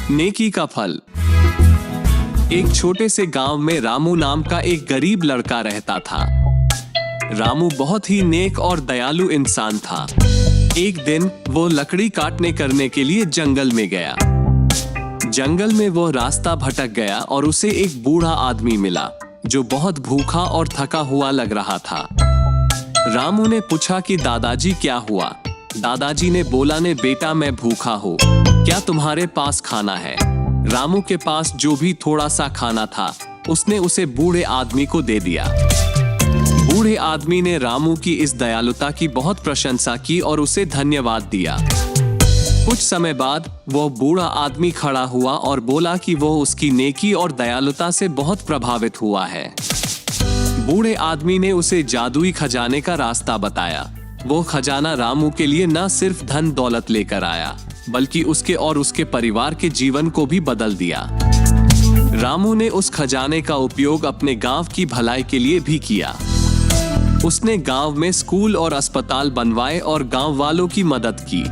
नेकी का फल। एक छोटे से गांव में रामू नाम का एक गरीब लड़का रहता था। रामू बहुत ही नेक और दयालु इंसान था। एक दिन वो लकड़ी काटने करने के लिए जंगल में गया। जंगल में वो रास्ता भटक गया और उसे एक बूढ़ा आदमी मिला जो बहुत भूखा और थका हुआ लग रहा था। रामू ने पूछा कि दादाजी क्या हुआ? दादाजी ने बोला, ने बेटा मैं भूखा हूँ, क्या तुम्हारे पास खाना है? रामू के पास जो भी थोड़ा सा खाना था उसने उसे बूढ़े आदमी को दे दिया। बूढ़े आदमी ने रामू की इस दयालुता की बहुत प्रशंसा की और उसे धन्यवाद दिया। कुछ समय बाद वो बूढ़ा आदमी खड़ा हुआ और बोला कि वो उसकी नेकी और दयालुता से बहुत प्रभावित हुआ है। बूढ़े आदमी ने उसे जादुई खजाने का रास्ता बताया। वो खजाना रामू के लिए न सिर्फ धन दौलत लेकर आया बल्कि उसके और उसके परिवार के जीवन को भी बदल दिया। रामू ने उस खजाने का उपयोग अपने गांव की भलाई के लिए भी किया। उसने गांव में स्कूल और अस्पताल बनवाए और गांव वालों की मदद की।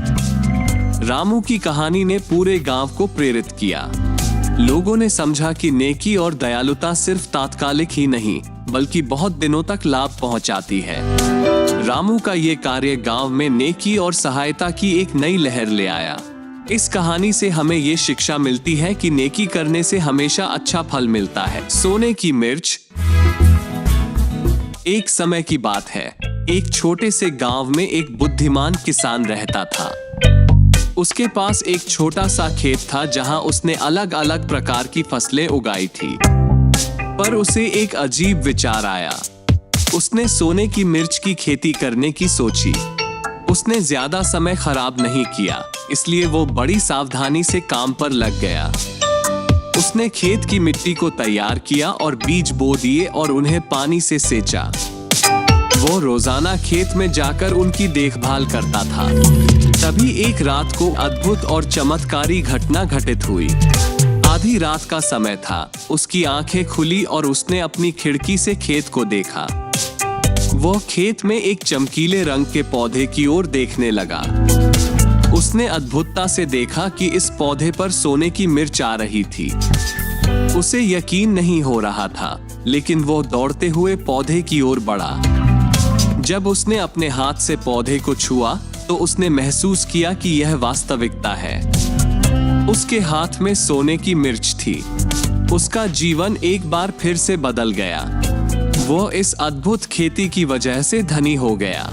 रामू की कहानी ने पूरे गांव को प्रेरित किया। लोगों ने समझा कि नेकी और दयालुता सिर्फ तात्कालिक ही नहीं बल्कि बहुत दिनों तक लाभ पहुंचाती है। रामू का ये कार्य गांव में नेकी और सहायता की एक नई लहर ले आया। इस कहानी से हमें ये शिक्षा मिलती है कि नेकी करने से हमेशा अच्छा फल मिलता है। सोने की मिर्च। एक समय की बात है, एक छोटे से गांव में एक बुद्धिमान किसान रहता था। उसके पास एक छोटा सा खेत था जहां उसने अलग अलग प्रकार की फसलें उगाई थी। पर उसे एक अजीब विचार आया। उसने सोने की मिर्च की खेती करने की सोची। उसने ज्यादा समय खराब नहीं किया, इसलिए वो बड़ी सावधानी से काम पर लग गया। उसने खेत की मिट्टी को तैयार किया और बीज बो दिए और उन्हें पानी से सींचा। वो रोजाना खेत में जाकर उनकी देखभाल करता था। तभी एक रात को अद्भुत और चमत्कारी घटना घटित हुई। आधी रात का समय था। उसकी आंखें खुली और उसने अपनी खिड़की से खेत को देखा। वो खेत में एक चमकीले रंग के पौधे की ओर देखने लगा। उसने अद्भुतता से देखा कि इस पौधे पर सोने की मिर्च आ रही थी। उसे यकीन नहीं हो रहा था, लेकिन वो दौड़ते हुए पौधे की ओर बढ़ा। जब उसने अपने हाथ से पौधे को छुआ तो उसने महसूस किया कि यह वास्तविकता है। उसके हाथ में सोने की मिर्च थी। उसका जीवन एक बार फिर से बदल गया। वो इस अद्भुत खेती की वजह से धनी हो गया।